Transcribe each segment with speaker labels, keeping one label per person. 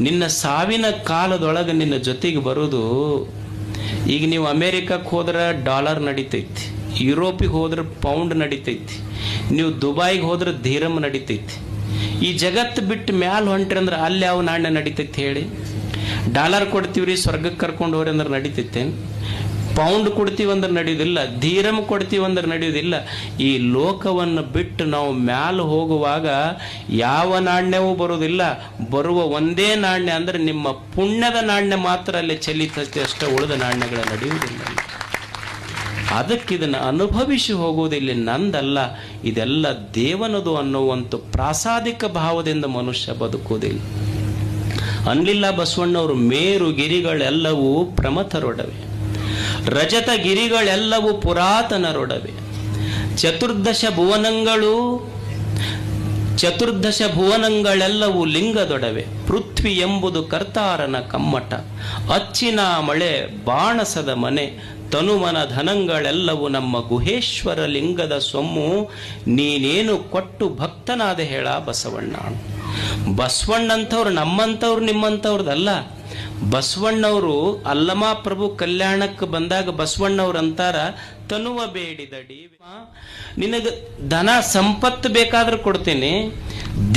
Speaker 1: ನಿನ್ನ ಸಾವಿನ ಕಾಲದೊಳಗೆ ನಿನ್ನ ಜೊತೆಗೆ ಬರೋದು. ಈಗ ನೀವು ಅಮೇರಿಕಕ್ಕೆ ಹೋದ್ರೆ ಡಾಲರ್ ನಡಿತೈತಿ, ಯುರೋಪಿಗೆ ಹೋದ್ರೆ ಪೌಂಡ್ ನಡಿತೈತಿ, ನೀವು ದುಬೈಗೆ ಹೋದ್ರೆ ಧೀರಮ್ ನಡಿತೈತಿ. ಈ ಜಗತ್ತು ಬಿಟ್ಟು ಮ್ಯಾಲ ಹೊಂಟ್ರಿ ಅಂದ್ರೆ ಅಲ್ಲಿ ಯಾವ ನಾಣ್ಯ ನಡಿತೈತಿ ಹೇಳಿ? ಡಾಲರ್ ಕೊಡ್ತೀವ್ರಿ ಸ್ವರ್ಗಕ್ಕೆ ಕರ್ಕೊಂಡು ಹೋಗ್ರಿ ಅಂದ್ರೆ ನಡಿತೈತೆ? ಪೌಂಡ್ ಕೊಡ್ತೀವಿ ಅಂದ್ರೆ ನಡೆಯೋದಿಲ್ಲ, ಧೀರಮ್ ಕೊಡ್ತೀವಿ ಅಂದ್ರೆ ನಡೆಯೋದಿಲ್ಲ. ಈ ಲೋಕವನ್ನು ಬಿಟ್ಟು ನಾವು ಮ್ಯಾಲ ಹೋಗುವಾಗ ಯಾವ ನಾಣ್ಯವೂ ಬರೋದಿಲ್ಲ. ಬರುವ ಒಂದೇ ನಾಣ್ಯ ಅಂದ್ರೆ ನಿಮ್ಮ ಪುಣ್ಯದ ನಾಣ್ಯ ಮಾತ್ರ ಅಲ್ಲಿ ಚೆಲ್ಲಿತೈತೆ ಅಷ್ಟೇ, ಉಳಿದ ನಾಣ್ಯಗಳ ನಡೆಯುವುದಿಲ್ಲ. ಅದಕ್ಕೆ ಇದನ್ನು ಅನುಭವಿಸಿ ಹೋಗುವುದಿಲ್ಲ, ನಂದಲ್ಲ, ಇದೆಲ್ಲ ದೇವನದು ಅನ್ನುವಂಥ ಪ್ರಾಸಾದಿಕ ಭಾವದಿಂದ ಮನುಷ್ಯ ಬದುಕುವುದಿಲ್ಲ. ಅನ್ಲಿಲ್ಲ ಬಸವಣ್ಣವರು, ಮೇರು ಗಿರಿಗಳೆಲ್ಲವೂ ಪ್ರಮಥರೊಡವೆ, ರಜತ ಗಿರಿಗಳೆಲ್ಲವೂ ಪುರಾತನರೊಡವೆ, ಚತುರ್ದಶ ಭುವನಗಳೆಲ್ಲವೂ ಲಿಂಗದೊಡವೆ, ಪೃಥ್ವಿ ಎಂಬುದು ಕರ್ತಾರನ ಕಮ್ಮಟ, ಅಚ್ಚಿನ ಮಳೆ ಬಾಣಸದ ಮನೆ, ತನುಮನ ಧನಗಳೆಲ್ಲವೂ ನಮ್ಮ ಗುಹೇಶ್ವರ ಲಿಂಗದ ಸೊಮ್ಮು, ನೀನೇನು ಕೊಟ್ಟು ಭಕ್ತನಾದ ಹೇಳ ಬಸವಣ್ಣ. ಬಸವಣ್ಣಂಥವ್ರು ನಮ್ಮಂಥವ್ರು ನಿಮ್ಮಂಥವ್ರದಲ್ಲ. ಬಸವಣ್ಣವರು ಅಲ್ಲಮ ಪ್ರಭು ಕಲ್ಯಾಣಕ್ಕೆ ಬಂದಾಗ ಬಸವಣ್ಣವ್ರು ಅಂತಾರ, ತನುವ ಬೇಡಿದಡಿ, ನಿನಗೆ ಧನ ಸಂಪತ್ತು ಬೇಕಾದ್ರೂ ಕೊಡ್ತೀನಿ,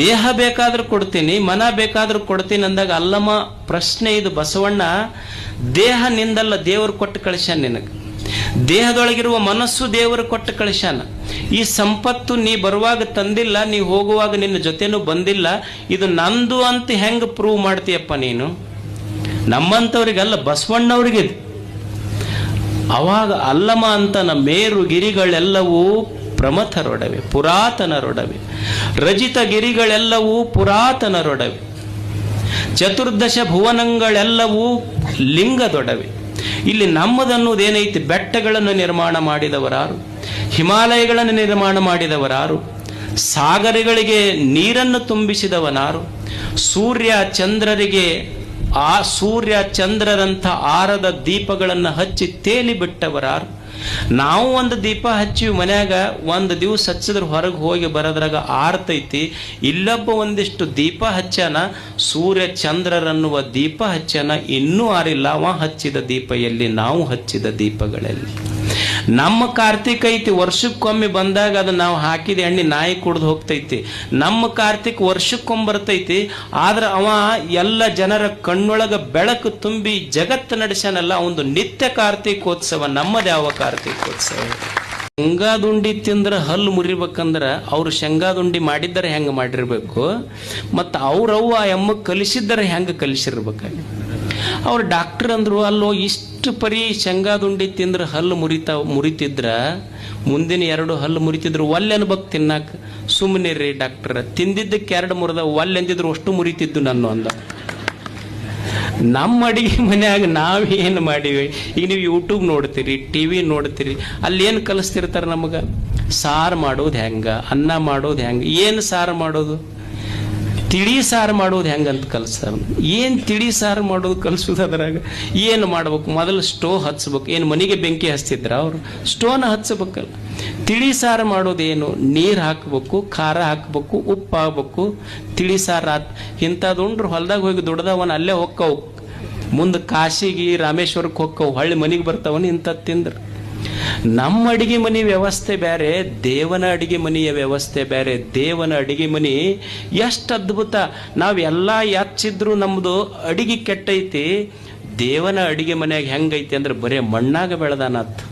Speaker 1: ದೇಹ ಬೇಕಾದ್ರೂ ಕೊಡ್ತೀನಿ, ಮನ ಬೇಕಾದ್ರೂ ಕೊಡ್ತೀನಿ ಅಂದಾಗ ಅಲ್ಲಮ ಪ್ರಶ್ನೆ ಇದು, ಬಸವಣ್ಣ ದೇಹ ನಿಂದಲ್ಲ, ದೇವರು ಕೊಟ್ಟು ಕಳಿಸ್ಯಾನ ನಿನಗೆ. ದೇಹದೊಳಗಿರುವ ಮನಸ್ಸು ದೇವರು ಕೊಟ್ಟು ಕಳಿಸ್ಯಾನ. ಈ ಸಂಪತ್ತು ನೀ ಬರುವಾಗ ತಂದಿಲ್ಲ, ನೀ ಹೋಗುವಾಗ ನಿನ್ನ ಜೊತೆನೂ ಬಂದಿಲ್ಲ, ಇದು ನಂದು ಅಂತ ಹೆಂಗೆ ಪ್ರೂವ್ ಮಾಡ್ತೀಯಪ್ಪ ನೀನು? ನಮ್ಮಂಥವ್ರಿಗಲ್ಲ, ಬಸವಣ್ಣವ್ರಿಗೆ. ಅವಾಗ ಅಲ್ಲಮ ಅಂತನ ಮೇರು ಗಿರಿಗಳೆಲ್ಲವೂ ಪ್ರಮಥರೊಡವೆ, ಪುರಾತನರೊಡವೆ, ರಜಿತ ಗಿರಿಗಳೆಲ್ಲವೂ ಪುರಾತನರೊಡವೆ, ಚತುರ್ದಶ ಭುವನಗಳೆಲ್ಲವೂ ಲಿಂಗದೊಡವೆ. ಇಲ್ಲಿ ನಮ್ಮದನ್ನುವುದೇನೈತಿ? ಬೆಟ್ಟಗಳನ್ನು ನಿರ್ಮಾಣ ಮಾಡಿದವರಾರು, ಹಿಮಾಲಯಗಳನ್ನು ನಿರ್ಮಾಣ ಮಾಡಿದವರಾರು, ಸಾಗರಗಳಿಗೆ ನೀರನ್ನು ತುಂಬಿಸಿದವನಾರು, ಸೂರ್ಯ ಚಂದ್ರರಂಥ ಆರದ ದೀಪಗಳನ್ನು ಹಚ್ಚಿ ತೇಲಿ ಬಿಟ್ಟವರಾರು. ನಾವು ಒಂದು ದೀಪ ಹಚ್ಚಿ ಮನ್ಯಾಗ ಒಂದು ದಿವಸ ಹಚ್ಚಿದ್ರೆ ಹೊರಗೆ ಹೋಗಿ ಬರೋದ್ರಾಗ ಆರ್ತೈತಿ. ಇಲ್ಲೊಬ್ಬ ಒಂದಿಷ್ಟು ದೀಪ ಹಚ್ಚಾನ, ಸೂರ್ಯ ಚಂದ್ರರನ್ನುವ ದೀಪ ಹಚ್ಚಾನ, ಇನ್ನೂ ಆರಿಲ್ಲ. ಅವ ಹಚ್ಚಿದ ದೀಪ ಎಲ್ಲಿ? ನಾವು ಹಚ್ಚಿದ ದೀಪಗಳಲ್ಲಿ. ನಮ್ಮ ಕಾರ್ತಿಕ ಐತಿ, ವರ್ಷಕ್ಕೊಮ್ಮೆ ಬಂದಾಗ ಅದು ನಾವು ಹಾಕಿದ ಎಣ್ಣೆ ನಾಯಿ ಕುಡ್ದು ಹೋಗ್ತೈತಿ. ನಮ್ಮ ಕಾರ್ತಿಕ್ ವರ್ಷಕ್ಕೊಮ್ಮರ್ತೈತಿ, ಆದ್ರೆ ಅವ ಎಲ್ಲ ಜನರ ಕಣ್ಣೊಳಗ ಬೆಳಕು ತುಂಬಿ ಜಗತ್ತು ನಡೆಸ್ಯಾನಲ್ಲ, ಒಂದು ನಿತ್ಯ ಕಾರ್ತಿಕೋತ್ಸವ. ನಮ್ಮದು ಯಾವ ಕಾರ್ತಿಕೋತ್ಸವ? ಶೇಂಗಾದುಂಡಿ ತಿಂದ್ರೆ ಹಲ್ಲು ಮುರಿಬೇಕಂದ್ರೆ ಅವ್ರು ಶೇಂಗಾದುಂಡಿ ಮಾಡಿದ್ದಾರೆ ಹೆಂಗೆ ಮಾಡಿರ್ಬೇಕು, ಮತ್ತು ಅವ್ರವ್ವ ಆ ಎಮ್ಮಕ್ಕೆ ಕಲಿಸಿದ್ದಾರೆ ಹೆಂಗೆ ಕಲಿಸಿರ್ಬೇಕು. ಅವ್ರು ಡಾಕ್ಟರ್ ಅಂದ್ರು, ಅಲ್ಲೋ ಇಷ್ಟು ಪರಿ ಶೇಂಗಾದುಂಡಿ ತಿಂದ್ರೆ ಹಲ್ಲು ಮುರಿತಿದ್ರ, ಮುಂದಿನ 2 ಹಲ್ಲು ಮುರಿತಿದ್ರು, ಒಲ್ಲೆ ಅನ್ಬೇಕು ತಿನ್ನಾಕ. ಸುಮ್ಮನೆ ರೀ ಡಾಕ್ಟರ್, ತಿಂದಿದ್ದಕ್ಕೆ 2 ಮುರಿದ, ಒಲ್ಲೆ ಅಂದಿದ್ರು ಅಷ್ಟು ಮುರಿತಿದ್ದು ನಾನು ಅಂದ. ನಮ್ಮ ಅಡಿಗೆ ಮನ್ಯಾಗ ನಾವೇನು ಮಾಡಿವಿ? ಈಗ ನೀವು ಯೂಟ್ಯೂಬ್ ನೋಡ್ತೀರಿ, ಟಿವಿ ನೋಡ್ತೀರಿ, ಅಲ್ಲಿ ಏನು ಕಲಿಸ್ತಿರ್ತಾರೆ ನಮಗೆ? ಸಾರು ಮಾಡೋದು ಹೆಂಗ, ಅನ್ನ ಮಾಡೋದು ಹೆಂಗೆ, ಏನು ಸಾರು ಮಾಡೋದು, ತಿಳಿ ಸಾರು ಮಾಡೋದು ಹೆಂಗಂತ ಕಲಿಸ್ತಾರೆ. ಏನು ತಿಳಿ ಸಾರು ಮಾಡೋದು ಕಲಿಸೋದು? ಅದ್ರಾಗ ಏನು ಮಾಡ್ಬೇಕು? ಮೊದಲು ಸ್ಟೋವ್ ಹಚ್ಬೇಕು. ಏನು ಮನೆಗೆ ಬೆಂಕಿ ಹಚ್ತಿದ್ರ ಅವರು? ಸ್ಟೋವ್ನ ಹಚ್ಚಬೇಕಲ್ಲ. ತಿಳಿ ಸಾರು ಮಾಡೋದೇನು? ನೀರು ಹಾಕ್ಬೇಕು, ಖಾರ ಹಾಕ್ಬೇಕು, ಉಪ್ಪು ಹಾಕ್ಬೇಕು, ತಿಳಿ ಸಾರು ಇಂಥದ್ದು ಹೊಲ್ದಾಗ ಹೋಗಿ ದುಡ್ದವನ ಅಲ್ಲೇ ಹೊಕ್ಕವು, ಮುಂದೆ ಕಾಶಿಗೆ ರಾಮೇಶ್ವರಕ್ಕೆ ಹೊಕ್ಕವು, ಹೊಳ್ಳಿ ಮನೆಗೆ ಬರ್ತಾವನ ಇಂಥದ್ದು ತಿಂದ್ರೆ. ನಮ್ಮ ಅಡಿಗೆ ಮನೆ ವ್ಯವಸ್ಥೆ ಬೇರೆ, ದೇವನ ಅಡಿಗೆ ಮನೆಯ ವ್ಯವಸ್ಥೆ ಬೇರೆ. ದೇವನ ಅಡಿಗೆ ಮನೆ ಎಷ್ಟು ಅದ್ಭುತ. ನಾವೆಲ್ಲ ಯಾಚಿದ್ರು ನಮ್ಮದು ಅಡಿಗೆ ಕೆಟ್ಟೈತಿ. ದೇವನ ಅಡಿಗೆ ಮನೆಯಾಗ ಹೆಂಗೈತಿ ಅಂದ್ರೆ ಬರೇ ಮಣ್ಣಾಗ ಬೆಳೆದಾನತ್,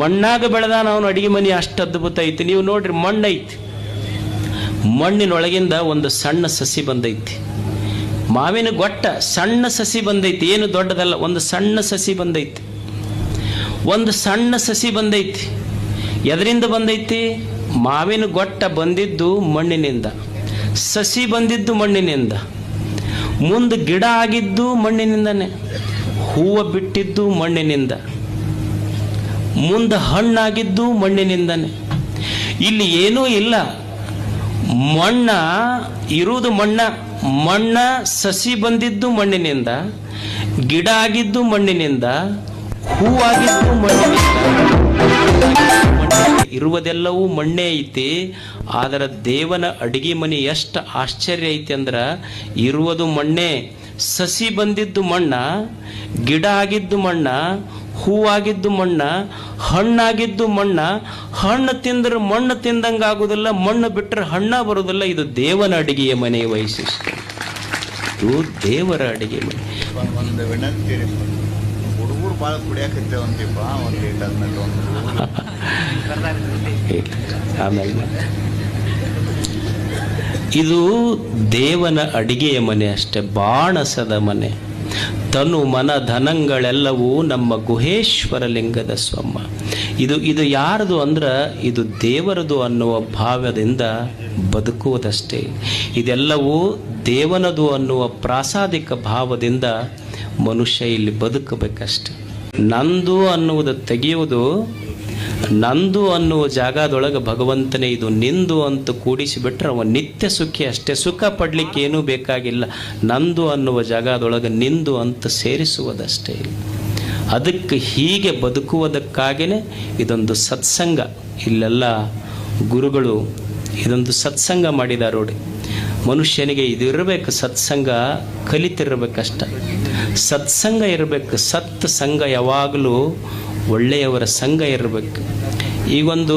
Speaker 1: ಮಣ್ಣಾಗ ಬೆಳೆದಾನ ಅವನು ಅಡಿಗೆ ಮನೆ. ಅಷ್ಟು ಅದ್ಭುತ ಐತಿ. ನೀವು ನೋಡ್ರಿ, ಮಣ್ಣೈತಿ, ಮಣ್ಣಿನೊಳಗಿಂದ ಒಂದು ಸಣ್ಣ ಸಸಿ ಬಂದೈತಿ. ಮಾವಿನ ಗೊಟ್ಟ ಸಣ್ಣ ಸಸಿ ಬಂದೈತಿ, ಏನು ದೊಡ್ಡದಲ್ಲ, ಒಂದು ಸಣ್ಣ ಸಸಿ ಬಂದೈತಿ. ಒಂದು ಸಣ್ಣ ಸಸಿ ಬಂದೈತಿ. ಎದರಿಂದ ಬಂದೈತಿ? ಮಾವಿನ ಗೊಟ್ಟ ಬಂದಿದ್ದು ಮಣ್ಣಿನಿಂದ, ಸಸಿ ಬಂದಿದ್ದು ಮಣ್ಣಿನಿಂದ, ಮುಂದೆ ಗಿಡ ಆಗಿದ್ದು ಮಣ್ಣಿನಿಂದನೇ, ಹೂವು ಬಿಟ್ಟಿದ್ದು ಮಣ್ಣಿನಿಂದ, ಮುಂದೆ ಹಣ್ಣಾಗಿದ್ದು ಮಣ್ಣಿನಿಂದನೇ. ಇಲ್ಲಿ ಏನೂ ಇಲ್ಲ, ಮಣ್ಣ ಇರುವುದು ಮಣ್ಣ, ಸಸಿ ಬಂದಿದ್ದು ಮಣ್ಣಿನಿಂದ, ಗಿಡ ಆಗಿದ್ದು ಮಣ್ಣಿನಿಂದ, ಹೂವಾಗಿದ್ದು ಮಣ್ಣಿನಿಂದ, ಇರುವುದೆಲ್ಲವೂ ಮಣ್ಣೆ ಐತಿ. ಆದರೆ ದೇವನ ಅಡಿಗೆ ಮನೆ ಎಷ್ಟು ಆಶ್ಚರ್ಯ ಐತಿ ಅಂದ್ರ, ಇರುವುದು ಮಣ್ಣೆ, ಸಸಿ ಬಂದಿದ್ದು ಮಣ್ಣ, ಗಿಡ ಆಗಿದ್ದು ಮಣ್ಣ, ಹೂವಾಗಿದ್ದು ಮಣ್ಣ, ಹಣ್ಣಾಗಿದ್ದು ಮಣ್ಣ. ಹಣ್ಣು ತಿಂದ್ರೆ ಮಣ್ಣು ತಿಂದಂಗೆ ಆಗುದಿಲ್ಲ, ಮಣ್ಣು ಬಿಟ್ಟರೆ ಹಣ್ಣ ಬರುವುದಿಲ್ಲ. ಇದು ದೇವನ ಅಡಿಗೆಯ ಮನೆಯ ವೈಶಿಷ್ಟ್ಯ. ಇದು ದೇವರ ಅಡಿಗೆ ಮನೆ.
Speaker 2: ಒಂದು ವಿನಂತಿ, ಹುಡುಗರು ಭಾಳ ಕುಡಿಯಾಕತ್ತೇವೆ ಅಂತೀಪ, ಒಂದು ಲೀಟ್ ಆದ್ಮೇಲೆ
Speaker 1: ಆಮೇಲೆ ಇದು ದೇವನ ಅಡಿಗೆಯ ಮನೆ ಅಷ್ಟೆ, ಬಾಣಸದ ಮನೆ. ತನು ಮನ ಧನಗಳೆಲ್ಲವೂ ನಮ್ಮ ಗುಹೇಶ್ವರ ಲಿಂಗದ ಸ್ವಮ್ಮ. ಇದು ಯಾರದು ಅಂದ್ರೆ ಇದು ದೇವರದು ಅನ್ನುವ ಭಾವದಿಂದ ಬದುಕುವುದಷ್ಟೇ. ಇದೆಲ್ಲವೂ ದೇವನದು ಅನ್ನುವ ಪ್ರಾಸಾದಿಕ ಭಾವದಿಂದ ಮನುಷ್ಯ ಇಲ್ಲಿ ಬದುಕಬೇಕಷ್ಟೆ. ನಂದು ಅನ್ನುವುದು ತೆಗೆಯುವುದು, ನಂದು ಅನ್ನುವ ಜಾಗದೊಳಗೆ ಭಗವಂತನೇ ಇದು ನಿಂದು ಅಂತ ಕೂಡಿಸಿಬಿಟ್ರೆ ಅವ ನಿತ್ಯ ಸುಖಿ ಅಷ್ಟೇ. ಸುಖ ಪಡ್ಲಿಕ್ಕೆ ಏನೂ ಬೇಕಾಗಿಲ್ಲ. ನಂದು ಅನ್ನುವ ಜಾಗದೊಳಗೆ ನಿಂದು ಅಂತ ಸೇರಿಸುವುದಷ್ಟೇ. ಅದಕ್ಕೆ ಹೀಗೆ ಬದುಕುವುದಕ್ಕಾಗಿಯೇ ಇದೊಂದು ಸತ್ಸಂಗ. ಇಲ್ಲೆಲ್ಲ ಗುರುಗಳು ಇದೊಂದು ಸತ್ಸಂಗ ಮಾಡಿದ್ದಾರೆ ನೋಡಿ. ಮನುಷ್ಯನಿಗೆ ಇದು ಇರಬೇಕು, ಸತ್ಸಂಗ ಕಲಿತಿರ್ಬೇಕಷ್ಟ. ಸತ್ಸಂಗ ಇರಬೇಕು, ಸತ್ ಸಂಘ ಯಾವಾಗಲೂ ಒಳ್ಳೆಯವರ ಸಂಘ ಇರಬೇಕು. ಈಗೊಂದು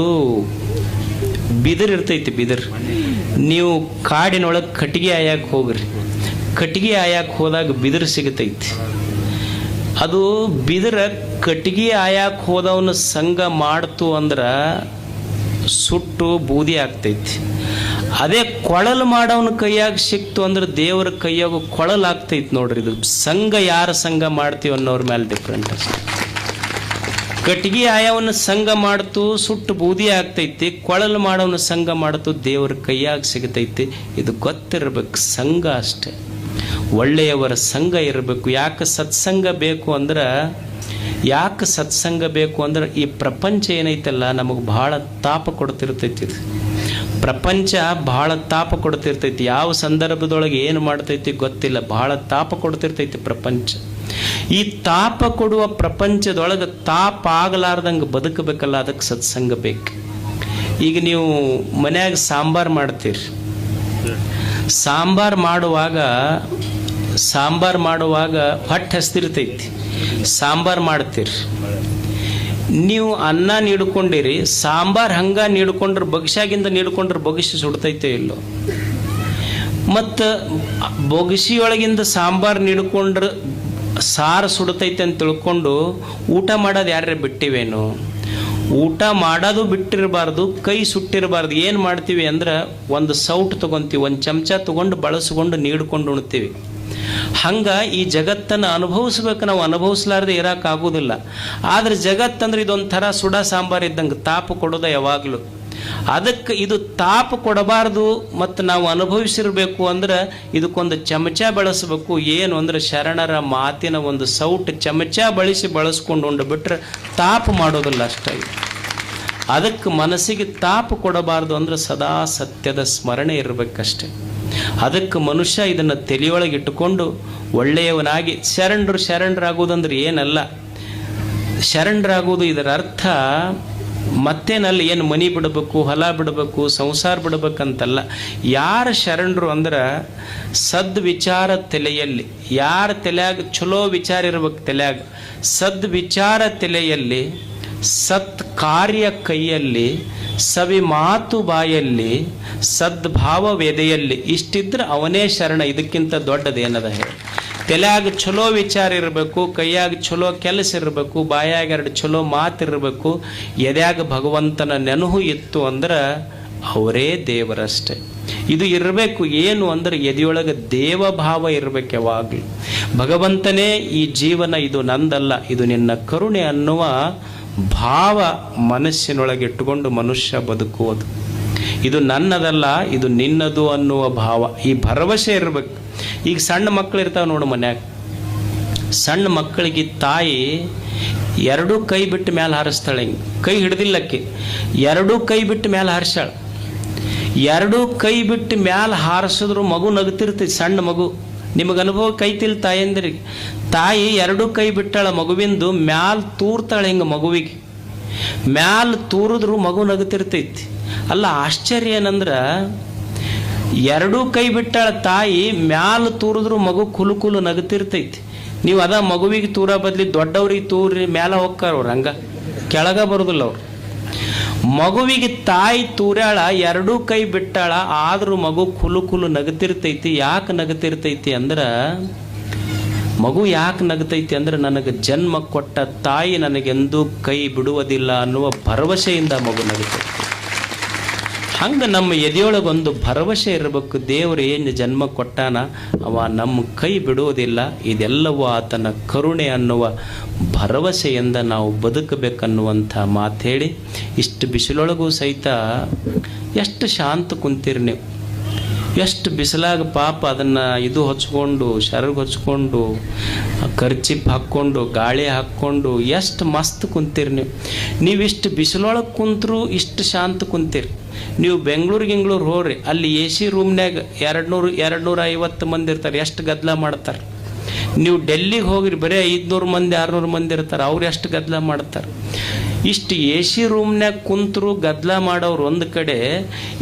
Speaker 1: ಬಿದಿರು ಇರ್ತೈತಿ, ಬಿದಿರು. ನೀವು ಕಾಡಿನೊಳಗೆ ಕಟ್ಟಿಗೆ ಆಯಕ್ಕೆ ಹೋಗ್ರಿ, ಕಟ್ಟಿಗೆ ಆಯಕ್ಕೆ ಹೋದಾಗ ಬಿದಿರು ಸಿಗತೈತಿ. ಅದು ಬಿದಿರ ಕಟ್ಟಿಗೆ ಆಯಕ್ಕೆ ಹೋದವನ ಸಂಘ ಮಾಡ್ತು ಅಂದ್ರೆ ಸುಟ್ಟು ಬೂದಿ ಆಗ್ತೈತಿ. ಅದೇ ಕೊಳಲು ಮಾಡೋವನ ಕೈಯಾಗ ಸಿಕ್ತು ಅಂದ್ರೆ ದೇವರ ಕೈಯಾಗ ಕೊಳಲು ಆಗ್ತೈತಿ ನೋಡ್ರಿ. ಇದು ಸಂಘ ಯಾರ ಸಂಘ ಮಾಡ್ತೀವಿ ಅನ್ನೋರ ಮೇಲೆ ಡಿಫ್ರೆಂಟ್ ಅಷ್ಟೆ. ಕಟ್ಟಿಗೆ ಆಯವನ್ನ ಸಂಘ ಮಾಡ್ತು ಸುಟ್ಟು ಬೂದಿ ಆಗ್ತೈತಿ, ಕೊಳಲು ಮಾಡೋವನ ಸಂಘ ಮಾಡ್ತು ದೇವರ ಕೈಯಾಗ ಸಿಗತೈತಿ. ಇದು ಗೊತ್ತಿರಬೇಕು, ಸಂಘ ಅಷ್ಟೆ. ಒಳ್ಳೆಯವರ ಸಂಘ ಇರಬೇಕು. ಯಾಕೆ ಸತ್ಸಂಗ ಬೇಕು ಅಂದ್ರೆ, ಈ ಪ್ರಪಂಚ ಏನೈತಲ್ಲ ನಮಗೆ ಬಹಳ ತಾಪ ಕೊಡ್ತಿರ್ತೈತಿ. ಇದು ಪ್ರಪಂಚ ಬಹಳ ತಾಪ ಕೊಡ್ತಿರ್ತೈತಿ. ಯಾವ ಸಂದರ್ಭದೊಳಗೆ ಏನು ಮಾಡ್ತೈತಿ ಗೊತ್ತಿಲ್ಲ, ಬಹಳ ತಾಪ ಕೊಡ್ತಿರ್ತೈತಿ ಪ್ರಪಂಚ. ಈ ತಾಪ ಕೊಡುವ ಪ್ರಪಂಚದೊಳಗೆ ತಾಪ ಆಗಲಾರ್ದಂಗೆ ಬದುಕಬೇಕಲ್ಲ, ಅದಕ್ಕೆ ಸತ್ಸಂಗ ಬೇಕು. ಈಗ ನೀವು ಮನ್ಯಾಗ ಸಾಂಬಾರು ಮಾಡ್ತೀರಿ, ಸಾಂಬಾರು ಮಾಡುವಾಗ ಹೊಟ್ಟೆ ಹಸ್ತಿರ್ತೈತಿ, ಸಾಂಬಾರು ಮಾಡ್ತೀರಿ. ನೀವು ಅನ್ನ ನೀಡ್ಕೊಂಡಿರಿ, ಸಾಂಬಾರು ಹಂಗ ನೀಡ್ಕೊಂಡ್ರೆ ಬೊಗಸಾಗಿಂದ ನೀಡ್ಕೊಂಡ್ರೆ ಬೊಗಸಿ ಸುಡ್ತೈತೆ ಇಲ್ಲೋ. ಮತ್ತು ಬೊಗಸಿಯೊಳಗಿಂದ ಸಾಂಬಾರು ನೀಡ್ಕೊಂಡ್ರೆ ಸಾರು ಸುಡ್ತೈತೆ ಅಂತ ತಿಳ್ಕೊಂಡು ಊಟ ಮಾಡೋದು ಯಾರೇ ಬಿಟ್ಟಿವೇನು? ಊಟ ಮಾಡೋದು ಬಿಟ್ಟಿರಬಾರ್ದು, ಕೈ ಸುಟ್ಟಿರಬಾರ್ದು. ಏನು ಮಾಡ್ತೀವಿ ಅಂದ್ರೆ ಒಂದು ಸೌಟ್ ತೊಗೊತೀವಿ, ಒಂದು ಚಮಚ ತೊಗೊಂಡು ಬಳಸ್ಕೊಂಡು ನೀಡ್ಕೊಂಡು ಉಣ್ತೀವಿ. ಹಂಗ ಈ ಜಗತ್ತನ್ನು ಅನುಭವಿಸ್ಬೇಕು. ನಾವು ಅನುಭವಿಸ್ಲಾರ್ದೆ ಇರೋಕ್ಕಾಗೋದಿಲ್ಲ. ಆದರೆ ಜಗತ್ತಂದ್ರೆ ಇದೊಂಥರ ಸುಡ ಸಾಂಬಾರು ಇದ್ದಂಗೆ, ತಾಪ ಕೊಡೋದು ಯಾವಾಗಲೂ. ಅದಕ್ಕೆ ಇದು ತಾಪ ಕೊಡಬಾರ್ದು ಮತ್ತು ನಾವು ಅನುಭವಿಸಿರ್ಬೇಕು ಅಂದ್ರೆ ಇದಕ್ಕೊಂದು ಚಮಚ ಬಳಸಬೇಕು. ಏನು ಅಂದ್ರೆ ಶರಣರ ಮಾತಿನ ಒಂದು ಸೌಟ್ ಚಮಚ ಬಳಸ್ಕೊಂಡು ಉಂಡು ಬಿಟ್ರೆ ತಾಪ ಮಾಡೋದಿಲ್ಲ ಅಷ್ಟೇ. ಅದಕ್ಕೆ ಮನಸ್ಸಿಗೆ ತಾಪ ಕೊಡಬಾರ್ದು ಅಂದ್ರೆ ಸದಾ ಸತ್ಯದ ಸ್ಮರಣೆ ಇರಬೇಕಷ್ಟೆ. ಅದಕ್ಕೆ ಮನುಷ್ಯ ಇದನ್ನು ತಲೆಯೊಳಗೆ ಇಟ್ಟುಕೊಂಡು ಒಳ್ಳೆಯವನಾಗಿ ಶರಣರಾಗುವುದಂದ್ರೆ ಏನಲ್ಲ. ಶರಣರಾಗುವುದು ಇದರ ಅರ್ಥ ಮತ್ತೇನಲ್ಲ, ಏನು ಮನಿ ಬಿಡಬೇಕು, ಹೊಲ ಬಿಡಬೇಕು, ಸಂಸಾರ ಬಿಡಬೇಕಂತಲ್ಲ. ಯಾರ ಶರಣರು ಅಂದ್ರೆ ಸದ್ವಿಚಾರ ತಲೆಯಲ್ಲಿ, ಯಾರ ತಲೆಯಾಗ ಚಲೋ ವಿಚಾರ ಇರ್ಬೇಕು, ತಲೆಯಾಗ ಸದ್ವಿಚಾರ ತಲೆಯಲ್ಲಿ, ಸತ್ ಕಾರ್ಯ ಕೈಯಲ್ಲಿ, ಸವಿ ಮಾತು ಬಾಯಲ್ಲಿ, ಸದ್ಭಾವ ವೇದೆಯಲ್ಲಿ, ಇಷ್ಟಿದ್ರೆ ಅವನೇ ಶರಣ. ಇದಕ್ಕಿಂತ ದೊಡ್ಡದೇನದ ಹೇಳಿ? ತಲೆಯಾಗ ಚಲೋ ವಿಚಾರ ಇರಬೇಕು, ಕೈಯಾಗ ಚಲೋ ಕೆಲಸ ಇರಬೇಕು, ಬಾಯಾಗ ಎರಡು ಚಲೋ ಮಾತಿರಬೇಕು, ಎದ್ಯಾಗ ಭಗವಂತನ ನೆನಹು ಇತ್ತು ಅಂದ್ರೆ ಅವರೇ ದೇವರಷ್ಟೆ. ಇದು ಇರಬೇಕು. ಏನು ಅಂದ್ರೆ ಎದೆಯೊಳಗೆ ದೇವಭಾವ ಇರಬೇಕು ಯಾವಾಗಲೂ. ಭಗವಂತನೇ ಈ ಜೀವನ, ಇದು ನಂದಲ್ಲ, ಇದು ನಿನ್ನ ಕರುಣೆ ಅನ್ನುವ ಭಾವ ಮನಸ್ಸಿನೊಳಗೆ ಇಟ್ಟುಕೊಂಡು ಮನುಷ್ಯ ಬದುಕುವುದು. ಇದು ನನ್ನದಲ್ಲ, ಇದು ನಿನ್ನದು ಅನ್ನುವ ಭಾವ, ಈ ಭರವಸೆ ಇರಬೇಕು. ಈಗ ಸಣ್ಣ ಮಕ್ಕಳು ಇರ್ತಾವೆ ನೋಡು ಮನ್ಯಾಗ, ಸಣ್ಣ ಮಕ್ಕಳಿಗೆ ತಾಯಿ ಎರಡೂ ಕೈ ಬಿಟ್ಟು ಮೇಲೆ ಹಾರಿಸ್ತಾಳೆ. ಹಿಂಗೆ ಕೈ ಹಿಡ್ದಿಲ್ಲಕ್ಕೆ ಎರಡೂ ಕೈ ಬಿಟ್ಟು ಮೇಲೆ ಹಾರಿಸ್ತಾಳೆ. ಎರಡೂ ಕೈ ಬಿಟ್ಟು ಮ್ಯಾಲ ಹಾರಿಸಿದ್ರು ಮಗು ನಗುತ್ತಿರ್ತೈತಿ, ಸಣ್ಣ ಮಗು. ನಿಮಗೆ ಅನುಭವ ಕೈತಿಲ್ ತಾಯಂದ್ರಿಗೆ? ತಾಯಿ ಎರಡೂ ಕೈ ಬಿಟ್ಟಾಳ, ಮಗುವಿಂದು ಮ್ಯಾಲ ತೂರ್ತಾಳೆ ಹಿಂಗೆ ಮಗುವಿಗೆ. ಮ್ಯಾಲ ತೂರಿದ್ರು ಮಗು ನಗತಿರ್ತೈತಿ. ಅಲ್ಲ ಆಶ್ಚರ್ಯ ಏನಂದ್ರೆ ಎರಡೂ ಕೈ ಬಿಟ್ಟಾಳ ತಾಯಿ, ಮ್ಯಾಲ ತೂರಿದ್ರು ಮಗು ಕುಲು ನಗತಿರ್ತೈತಿ. ನೀವು ಅದ ಮಗುವಿಗೆ ತೂರ ಬದ್ಲಿ ದೊಡ್ಡವ್ರಿಗೆ ತೂರಿ ಮ್ಯಾಲ ಹೋಗ್ತಾರ ಅವ್ರು, ಹಂಗ ಕೆಳಗ ಬರುದಿಲ್ಲ ಅವ್ರು. ಮಗುವಿಗೆ ತಾಯಿ ತೂರ್ಯಾಳ, ಎರಡೂ ಕೈ ಬಿಟ್ಟಾಳ, ಆದ್ರೂ ಮಗು ಕುಲು ನಗತಿರ್ತೈತಿ. ಯಾಕೆ ನಗತಿರ್ತೈತಿ ಅಂದ್ರ, ಮಗು ಯಾಕೆ ನಗತೈತಿ ಅಂದ್ರೆ ನನಗೆ ಜನ್ಮ ಕೊಟ್ಟ ತಾಯಿ ನನಗೆಂದೂ ಕೈ ಬಿಡುವುದಿಲ್ಲ ಅನ್ನುವ ಭರವಸೆಯಿಂದ ಮಗು ನಗತೈತಿ. ಹಂಗೆ ನಮ್ಮ ಎದೆಯೊಳಗೊಂದು ಭರವಸೆ ಇರಬೇಕು, ದೇವರು ಏನು ಜನ್ಮ ಕೊಟ್ಟಾನ ಅವ ನಮ್ಮ ಕೈ ಬಿಡುವುದಿಲ್ಲ, ಇದೆಲ್ಲವೂ ಆತನ ಕರುಣೆ ಅನ್ನುವ ಭರವಸೆಯಿಂದ ನಾವು ಬದುಕಬೇಕನ್ನುವಂಥ ಮಾತು ಹೇಳಿ, ಇಷ್ಟು ಬಿಸಿಲೊಳಗೂ ಸಹಿತ ಎಷ್ಟು ಶಾಂತ ಕುಂತೀರಿ ನೀವು. ಎಷ್ಟು ಬಿಸಿಲಾಗ ಪಾಪ ಅದನ್ನು ಇದು ಹೊಚ್ಕೊಂಡು, ಶರಗ್ ಹೊಚ್ಕೊಂಡು, ಕರ್ಚಿಪ್ ಹಾಕ್ಕೊಂಡು, ಗಾಳಿ ಹಾಕ್ಕೊಂಡು ಎಷ್ಟು ಮಸ್ತ್ ಕುಂತೀರಿ ನೀವು. ನೀವಿಷ್ಟು ಬಿಸಿಲೊಳಗೆ ಕುಂತರೂ ಇಷ್ಟು ಶಾಂತ ಕುಂತೀರಿ. ನೀವು ಬೆಂಗಳೂರು ಹೋಗ್ರಿ, ಅಲ್ಲಿ ಎ ಸಿ ರೂಮ್ನಾಗ 200-250 ಮಂದಿ ಇರ್ತಾರೆ, ಎಷ್ಟು ಗದ್ದಲ ಮಾಡ್ತಾರೆ. ನೀವು ಡೆಲ್ಲಿಗೆ ಹೋಗ್ರಿ, ಬರೀ 500 ಮಂದಿ 600 ಮಂದಿ ಇರ್ತಾರೆ, ಅವ್ರು ಎಷ್ಟು ಗದ್ದಲ ಮಾಡ್ತಾರೆ. ಇಷ್ಟು ಎ ಸಿ ರೂಮ್ನಾಗ ಕುಂತರು ಗದ್ದಲ ಮಾಡೋರು ಒಂದು ಕಡೆ,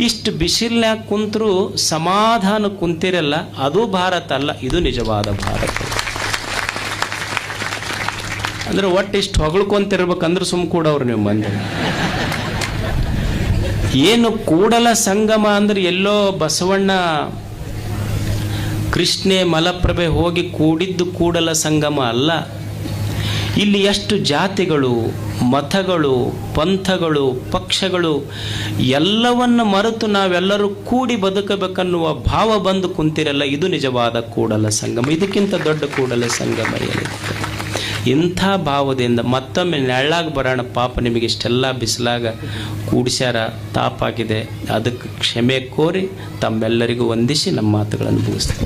Speaker 1: ಇಷ್ಟು ಬಿಸಿಲ್ನಾಗ ಕುಂತರು ಸಮಾಧಾನ ಕುಂತಿರಲ್ಲ, ಅದು ಭಾರತ ಅಲ್ಲ, ಇದು ನಿಜವಾದ ಭಾರತ. ಅಂದ್ರೆ ಒಟ್ಟು ಇಷ್ಟು ಹೊಗಳ್ಕೊಂತಿರ್ಬೇಕಂದ್ರೆ ಸುಮ್ ಕೂಡವ್ರು ನೀವು ಮಂದಿ. ಏನು ಕೂಡಲ ಸಂಗಮ ಅಂದ್ರೆ ಎಲ್ಲೋ ಬಸವಣ್ಣ ಕೃಷ್ಣೆ ಮಲಪ್ರಭೆ ಹೋಗಿ ಕೂಡಿದ್ದು ಕೂಡಲ ಸಂಗಮ ಅಲ್ಲ. ಇಲ್ಲಿ ಎಷ್ಟು ಜಾತಿಗಳು, ಮತಗಳು, ಪಂಥಗಳು, ಪಕ್ಷಗಳು ಎಲ್ಲವನ್ನ ಮರೆತು ನಾವೆಲ್ಲರೂ ಕೂಡಿ ಬದುಕಬೇಕನ್ನುವ ಭಾವ ಬಂದು ಕುಂತಿರಲ್ಲ, ಇದು ನಿಜವಾದ ಕೂಡಲ ಸಂಗಮ. ಇದಕ್ಕಿಂತ ದೊಡ್ಡ ಕೂಡಲ ಸಂಗಮ ಏನಿದೆ? ಇಂಥ ಭಾವದಿಂದ ಮತ್ತೊಮ್ಮೆ ನೆಳ್ಳಾಗ ಬರೋಣ. ಪಾಪ ನಿಮಗೆ ಇಷ್ಟೆಲ್ಲ ಬಿಸಿಲಾಗ ಕೂಡಿಸ್ಯಾರ, ತಾಪಾಗಿದೆ, ಅದಕ್ಕೆ ಕ್ಷಮೆ ಕೋರಿ ತಮ್ಮೆಲ್ಲರಿಗೂ ವಂದಿಸಿ ನಮ್ಮ ಮಾತುಗಳನ್ನು ಮುಗಿಸ್ತೀನಿ.